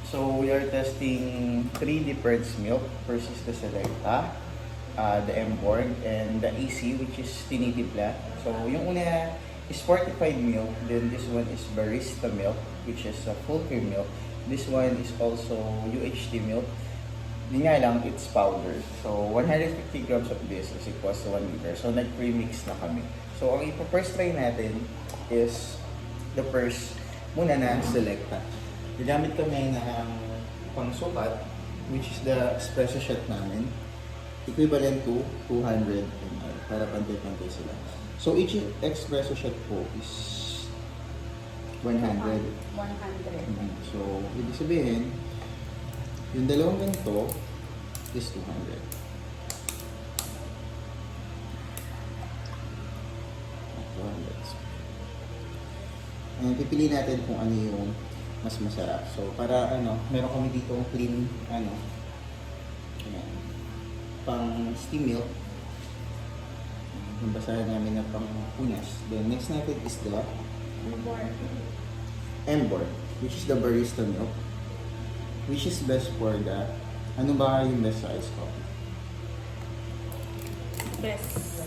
So we are testing 3 different milk. First is the Selecta, the M-Borg, and the EC, which is Tinitipla. So yung una is fortified milk, then this one is barista milk, which is a full cream milk. This one is also UHT milk. Di nga lang, it's powder. So 150 grams of this is equals to 1 liter. So nag-premix na kami. So ang ipa-first try natin is the first muna na Selecta. Gagamit kami ng pangsukat, which is the espresso shot namin. Equivalent to 200 ml para pantay-pantay sila. So each espresso shot po is 100. 100. So, ibig sabihin, yung dalawang ganito is 200. And pipili natin kung ano yung mas masarap. So, para meron kami dito clean, ayan, pang steam milk. Yung basahan namin ng pang punas. Then, next natin is the M-Borg, which is the barista milk, which is best for the, ano ba yung best sa iced coffee? Best.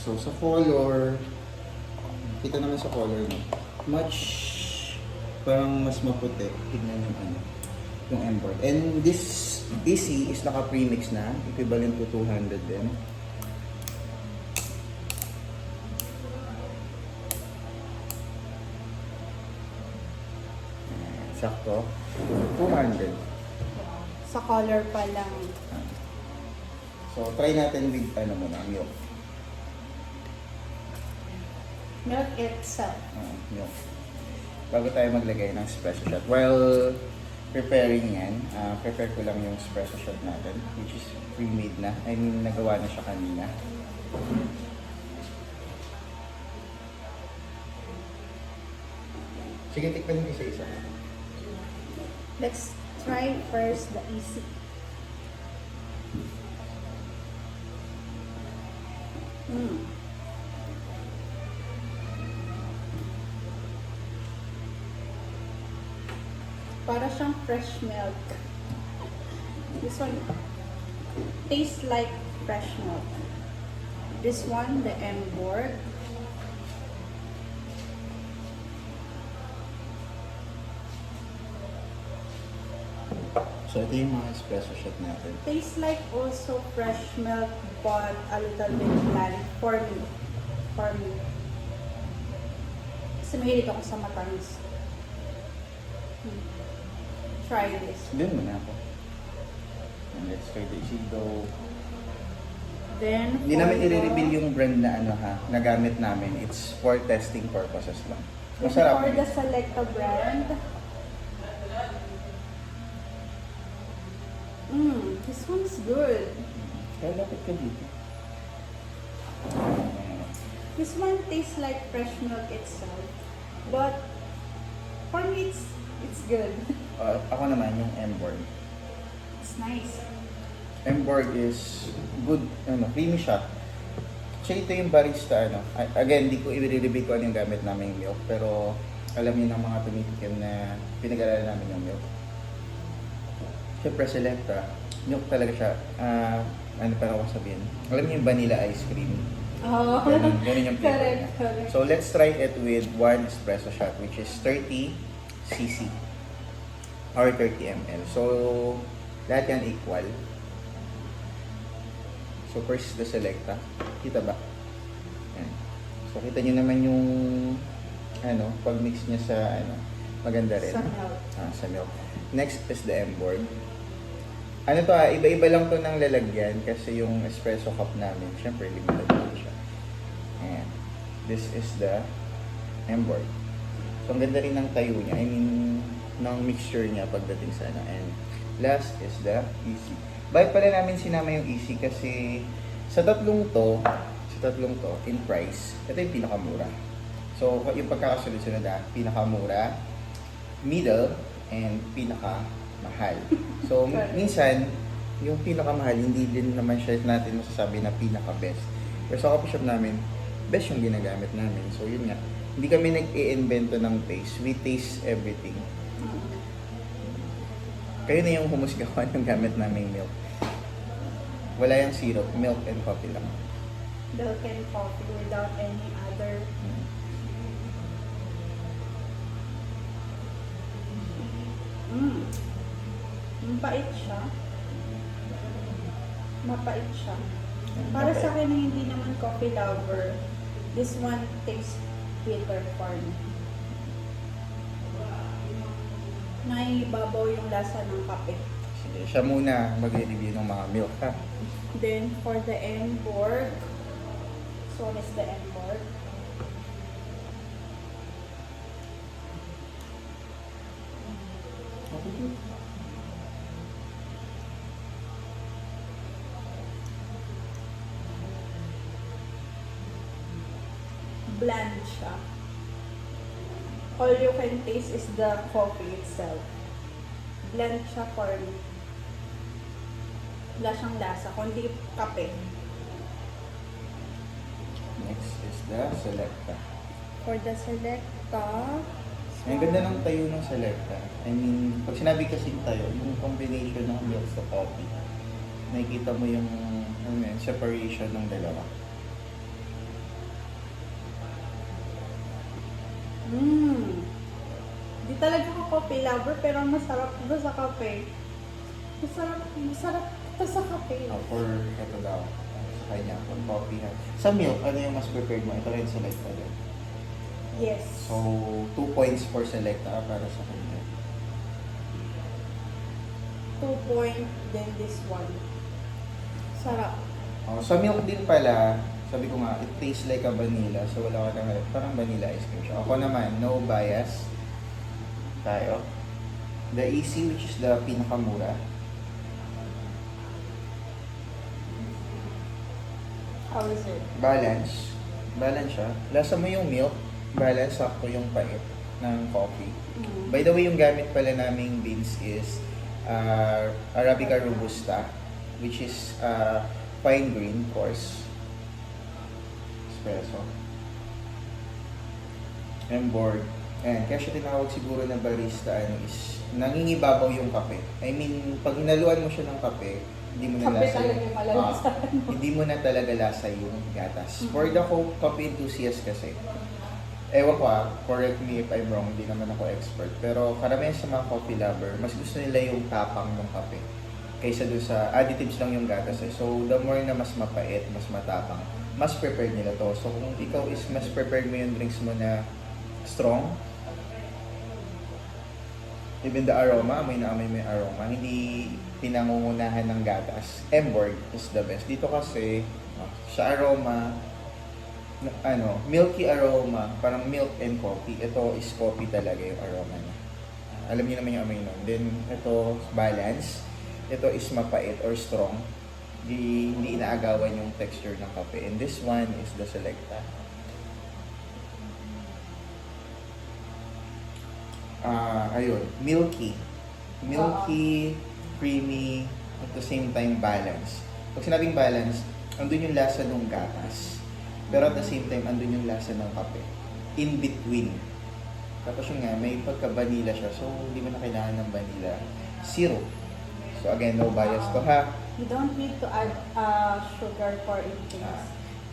So sa color, kita naman sa color no, much parang mas maputi. Tignan yung yung M-Borg. And this EC is naka-premix na, equivalent to 200 din. Sakto. 200. Sa color pa lang. So try natin with muna, milk. Milk itself. Milk. Bago tayo maglagay ng espresso shot. While preparing yan, prepare ko lang yung espresso shot natin, which is pre-made na. I mean, nagawa na siya kanina. Sige, tikpan yung isa-isa. Let's try first the easy. Para siyang fresh milk. This one tastes like fresh milk. This one, the M-Borg. So, ito yung mga espresso shot natin. Tastes like also fresh milk, but a little bit bland for me. For me. Kasi mahilig ako sa matamis. Try this. Doon muna ako. And let's try the Isido. Then, Hindi namin i-reveal yung brand na nagamit namin. It's for testing purposes lang. Masarap. For the Selecta brand. This one's good. Kaya lapit ka dito. This one tastes like fresh milk itself. But, for me, it's good. Ako naman yung M-Borg. It's nice. M-Borg is good, creamy siya. Actually, ito yung barista, again, di ko i-reveal ko ano yung gamit namin yung milk, pero alam niyo ng mga tumitikim na pinag-aralan namin yung milk. Siyempre, Selecta, milk talaga siya. Ano pa ako sabihin? Alam niyo yung vanilla ice cream. Oh, Ganun yung flavor niya. correct. So, let's try it with 1 espresso shot, which is 30 cc or 30 ml. So, lahat yan equal. So, first the Selecta. Kita ba? Yan. So, kita nyo naman yung pag-mix niya sa maganda rin. Sa milk. Sa milk. Next is the M-Borg. Iba-iba lang to ng lalagyan kasi yung espresso cup namin, syempre, limited lang siya. Ayan. This is the M-Borg. So, ang ganda rin ng tayo niya. I mean, ng mixture niya pagdating sa And last is the EC. Bakit pala namin sinama yung EC? Kasi sa tatlong to, in price, ito yung pinakamura. So, yung pagkakasunod-sunod pinakamura, middle, and pinakamahal. So, minsan, yung pinakamahal, hindi din naman siya natin masasabi na pinaka-best. Pero sa coffee shop namin, best yung ginagamit namin. So yun nga, hindi kami nag-i-invento ng taste. We taste everything. Kayo na yung humusga kung anong gamit naming milk. Wala yung syrup, milk and coffee lang. Milk and coffee without any other. Mapait siya. Mapait siya. Para sa akin na hindi naman coffee lover, this one tastes bitter for me. Naibabaw yung lasa ng kape. Sige, siya muna mag-review ng mga milk, ha? Then for the Emborg, so is the Emborg. Bland siya. All you can taste is the coffee itself. Bland siya for me. Wala siyang lasa, kundi kape. Next is the Selecta. For the Selecta, Ang ganda ng tayo ng Selecta. I mean, pag sinabi kasing tayo, yung combination ng milk sa coffee, nakikita mo yung separation ng dalawa. Di talaga ako coffee lover, pero masarap ito sa kape. Masarap ito sa kape. For ito daw, sa kanya, for coffee. Sa milk, ano yung mas prepared mo? Ito rin Selecta din. Yes. So, 2 points for Selecta para sa kanya. 2 point, then this one. Sarap. Sa milk din pala, sabi ko nga, it tastes like a vanilla. So, wala ka nang parang vanilla ice cream siya. Ako naman, no bias. Tayo. The Easy, which is the pinakamura. How is it? Balance. Balance siya. Lasa mo yung milk. Balance, sakto yung pait ng coffee. By the way, yung gamit pala naming beans is Arabica Robusta, which is fine green coarse. Espresso. Emborg. Ayan, kaya siya tinawag siguro na barista, is nangingibabaw yung kape. I mean, pag inaluan mo siya ng kape, hindi mo na Kape lasa talaga yung malalasahan mo. hindi mo na talaga lasa yung gatas. For the coffee enthusiast kasi, ewan ko correct me if I'm wrong, hindi naman ako expert. Pero karamihan sa mga coffee lover, mas gusto nila yung tapang ng kape kaysa doon sa additives lang yung gatas. So, the more na mas mapait, mas matapang, mas prepared nila to. So, kung ikaw is mas prepared mo yung drinks mo na strong, even the aroma, may naamoy may aroma, hindi pinangungunahan ng gatas. Emborg is the best. Dito kasi, sa aroma, milky aroma, parang milk and coffee. Ito is coffee talaga yung aroma niya. Alam niyo naman yung amoy nun. Then, ito, balance. Ito is mapait or strong. Hindi inaagawan yung texture ng kape. And this one is the Selecta. Ayun, milky. Milky, creamy, at the same time balance. Pag sinabing balance, andun yung lasa ng gatas. Pero at the same time, andun yung lasa ng kape. In between. Tapos yun nga, may pagka-vanilla siya. So, hindi mo na kailangan ng vanilla syrup. So again, no bias to ha. You don't need to add sugar for anything.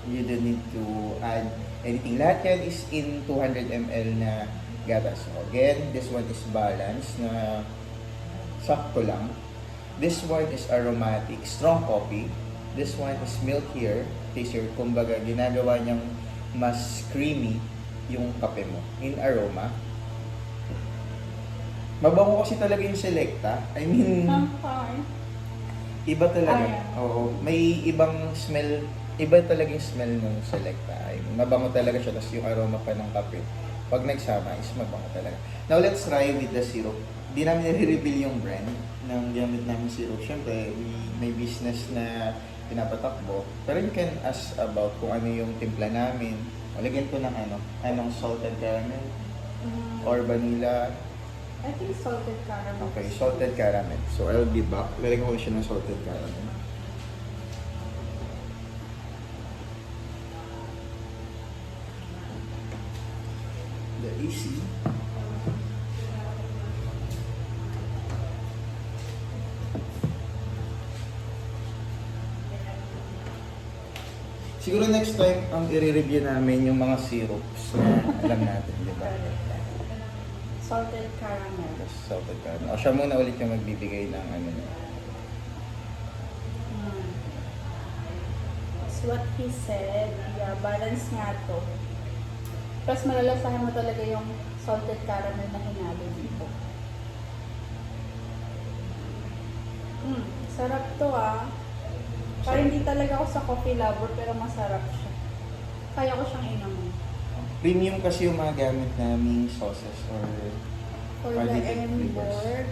You don't need to add anything. Lahat yan is in 200 ml na gatas. So again, this one is balanced na sakto lang. This one is aromatic, strong coffee. This one is milkier, tastier. Kumbaga, ginagawa niyang mas creamy yung kape mo in aroma. Mabango kasi talaga yung Selecta. I mean, iba talaga. Oo, may ibang smell. Iba talaga yung smell ng Selecta. I mean, mabango talaga siya. Tapos yung aroma pa ng kape. Pag nagsama is mabango talaga. Now, let's try with the syrup. Di namin nare-reveal yung brand ng gamit namin syrup. Siyempre, may business na pinapatakbo. Pero you can ask about kung ano yung timpla namin. O, lagyan ko ng anong salted caramel or vanilla. I think salted caramel. Okay, salted caramel. So, I'll be back. Lalagyan ko siya ng salted caramel. The AC. Siguro next time, ang i-review namin yung mga syrups na alam natin, di ba? Salted caramel. Yes, salted caramel. O siya muna ulit yung magbibigay ng ano niya. That's what he said. Yeah, balance nga to. Tapos malalasahan mo talaga yung salted caramel na hinalo dito. Sarap to ah. Parang hindi talaga ako sa coffee lover pero masarap siya. Kaya ko siyang inumin. Premium kasi yung mga gamit naming sauces or For Or the did it Emborg.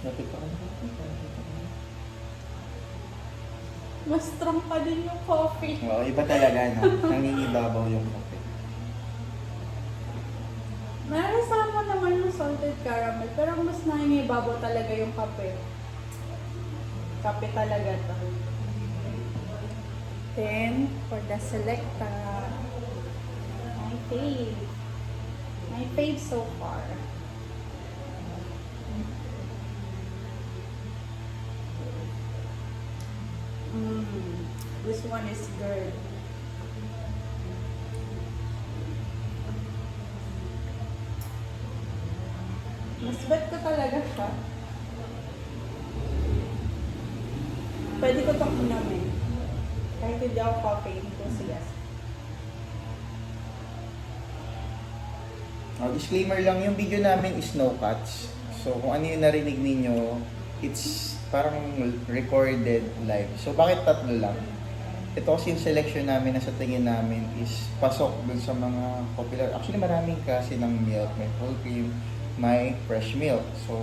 Lapit pa ka na. Mas strong pa din yung coffee. Oo, iba talaga, no? Nangingibabaw yung kape. Narasahan mo naman yung salted caramel, pero mas nangingibabaw talaga yung kape. Kape talaga to. Then, for the Selecta, my fave. My fave so far. This one is good. Mas bet ko talaga siya. Pwede ko itong inumin. Kahit hindi ako coffee enthusiast. Disclaimer lang, yung video namin is no cuts. So, kung ano yung narinig ninyo, it's parang recorded live. So, bakit tatlo lang? Ito kasi yung selection namin na sa tingin namin is pasok dun sa mga popular. Actually, maraming kasi ng milk. May whole cream, may fresh milk. So,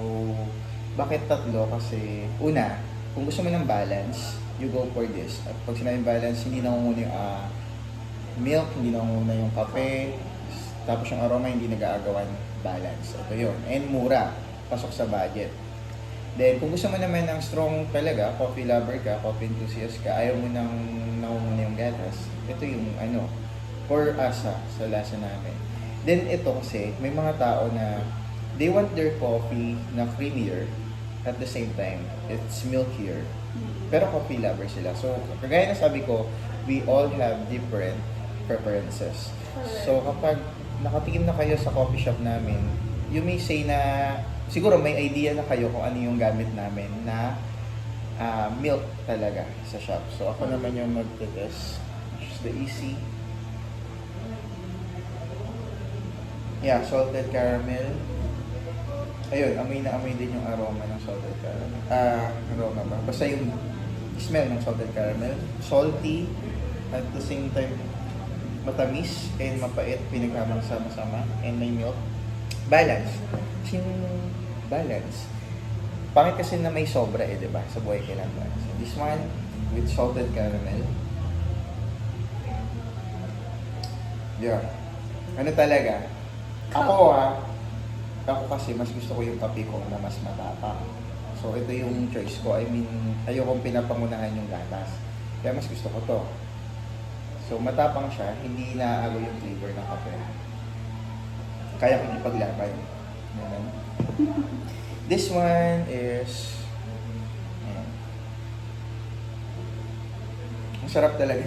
bakit tatlo? Kasi, una, kung gusto mo ng balance, you go for this. At pag sinabing balance, hindi nangunguna yung milk, hindi nangunguna yung kape, tapos yung aroma hindi nag-aagawan balance. Ito yun. And mura. Pasok sa budget. Then, kung gusto mo naman ng strong talaga, coffee lover ka, coffee enthusiast ka, ayaw mo nang nangunguna yung gatas, ito yung ano, for us sa lasa namin. Then, ito kasi, may mga tao na they want their coffee na creamier at the same time, it's milkier. Pero coffee lover sila. So, kagaya na sabi ko, we all have different preferences. So, kapag nakatikim na kayo sa coffee shop namin, you may say na siguro may idea na kayo kung ano yung gamit namin na milk talaga sa shop. So, ako naman yung mag-test. Which is the easy. Yeah, salted caramel. Ayun, amoy na amoy din yung aroma ng salted caramel. Aroma ba? Basta yung smell ng salted caramel. Salty, at the same time, matamis and mapait, pinagkamang sama-sama, and may milk. Balance. Yung balance. Pangit kasi na may sobra di ba? Sa buhay kailangan balance. So, this one, with salted caramel. Yeah. Ano talaga? Ako kasi mas gusto ko yung kape ko na mas matapang. So, ito yung choice ko. I mean, ayokong pinapangunahan yung gatas. Kaya mas gusto ko to. So, matapang siya, hindi naaagaw yung flavor ng kape. Kaya kong ipaglaban. Ganun. This one is... Ang sarap talaga.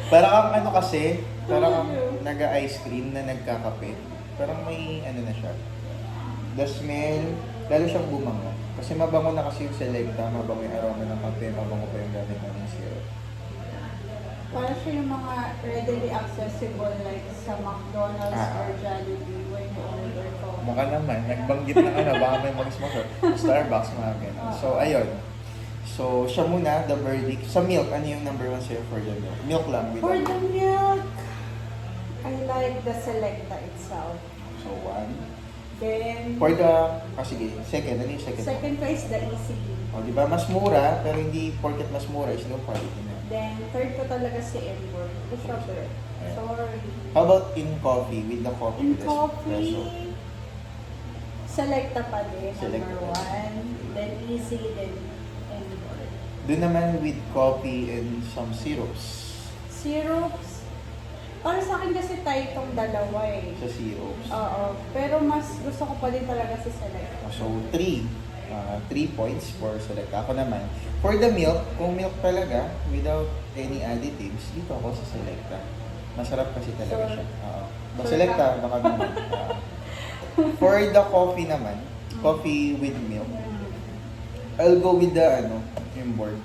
Parang ang ano kasi, parang ang naga-ice cream na nagkakape. Parang may ano na siya. The smell, lalo siyang bumango. Kasi mabango na kasi yung Selecta, mabango yung aroma ng kape, mabango pa yung gamit ng syrup. Para siya yung mga readily accessible like sa McDonald's or Jollibee when you order ko. Mukha naman, nagbanggit na ano, baka may mag-sponsor. Starbucks, mga ganun. So, ayun. So, siya muna, the verdict. Sa milk, ano yung number one sa'yo for the milk? Milk lang. For the milk, I like the Selecta itself. So, one. Then, For the, sige, second. Ano yung second? second ko is the Easy. O, di ba? Mas mura, pero hindi porket mas mura is no quality na. Then, third ko talaga si Emborg. The sugar. Ayan. Sorry. How about in coffee? With the coffee? In with espresso? coffee, Selecta pa din, Selecta. number 1. Then Easy, then Emborg. Doon naman with coffee and some syrups. Syrups. Para sa akin kasi tayo itong dalawa eh. Sa syrups. Oo. Pero mas gusto ko pa din talaga si Selecta. So, 3 points for select. Ako naman, for the milk, kung milk talaga, without any additives, dito ako sa Selecta. Masarap kasi talaga Sure. siya. Oo. Sure Selecta, ka? baka naman. For the coffee naman, coffee with milk, I'll go with the, Emborg.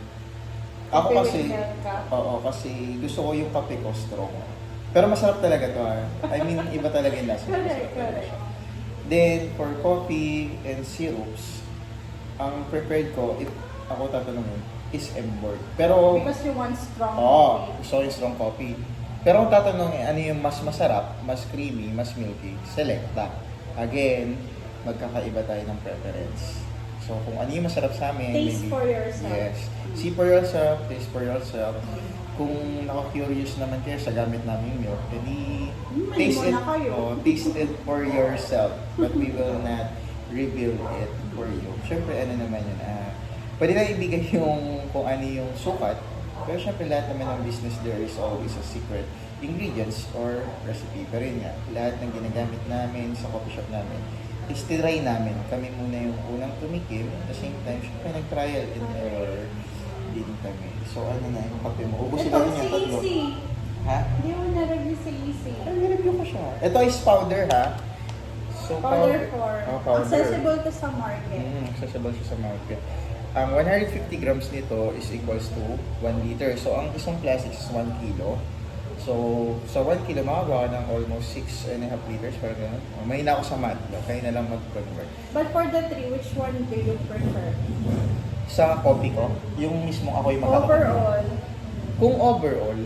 Ako Coffee kasi, with milk ka? oo, kasi gusto ko yung kape ko strong. Pero masarap talaga to ha. I mean, iba talaga yung lasa. Correct, Masarap talaga correct. siya. Then, for coffee and syrups, ang prepared ko, if ako tatanungin, is Emborg. Pero, Because you want strong oo, coffee. gusto ko yung strong coffee. Pero kung tatanungin, ano yung mas masarap, mas creamy, mas milky, Selecta. Again, magkakaiba tayo ng preference. So, kung ano yung masarap sa amin, Taste for yourself. Yes. See for yourself, taste for yourself. Kung naka-curious naman kayo sa gamit namin milk, edi taste it, muna kayo. taste it for yourself. But we will not reveal it for you. Siyempre, ano naman yun, pwede na ibigay yung kung ano yung sukat. Pero syempre, lahat naman ng business, there is always a secret ingredients or recipe. Pero yun nga, lahat ng ginagamit namin sa coffee shop namin, is try namin. Kami muna yung unang tumikim. At the same time, syempre, nag-trial and error din kami. So, ano na yung kape mo? Ubusin Ito, natin si yung tatlo. Easy. Ha? Hindi mo na-review si Easy. Ay, nireview ko siya. Ito is powder, ha? So, Powder for Oh, powder. accessible to sa market. Accessible siya sa market. Ang 150 grams nito is equals to 1 liter. So, ang isang plastic is 1 kilo. So, sa 1 kilo, makagawa ka ng almost 6.5 liters. Parang ganun. May na ako sa math. Kaya na lang mag-convert. But for the three, which one do you prefer? Sa coffee ko, yung mismo ako yung makakakonvert. Overall, Kung overall,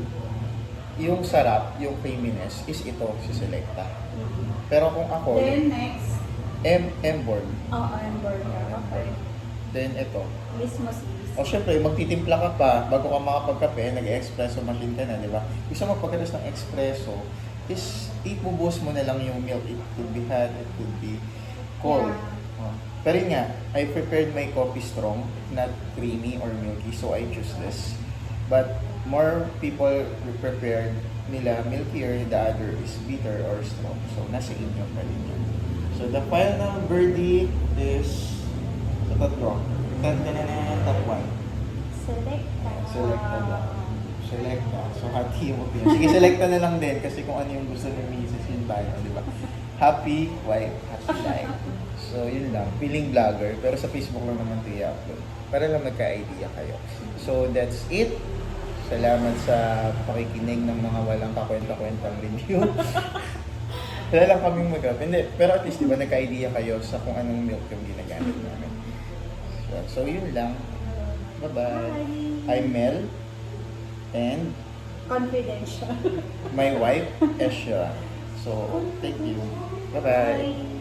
yung sarap, yung creaminess, is ito, si Selecta. Pero kung ako, then next, Emborg. Emborg. Okay. Then ito. Mismo si Easy. O syempre, magtitimpla ka pa bago ka makapagkape, nag-espresso machine ka na, di ba? Gusto mo pagkatas ng espresso, is ibubuhos mo na lang yung milk. It could be hot, it could be cold. Yeah. Oh. Pero yun nga, I prepared my coffee strong, not creamy or milky, so I choose this. But more people prepared nila milkier, the other is bitter or strong. So, nasa inyo pa rin yan. So, the final verdict is sa tatlo. Top 1. Selecta. Selecta lang. Selecta. So, hati yung opinion. Sige, selecta na lang din kasi kung ano yung gusto ng misis, yun tayo, di ba? Happy wife, happy life. So, yun lang. Feeling vlogger. Pero sa Facebook lang naman ito i-upload. Para lang magka-idea kayo. So, that's it. Salamat sa pakikinig ng mga walang kakwenta-kwentang review. Wala lang kaming mag-up. Hindi. Pero at least, di ba, nagka-idea kayo sa kung anong milk yung ginagamit namin. So, yun lang. Bye-bye. Bye. I'm Mel. And Confidential. my wife, Esha. So, thank you. Bye-bye. Bye.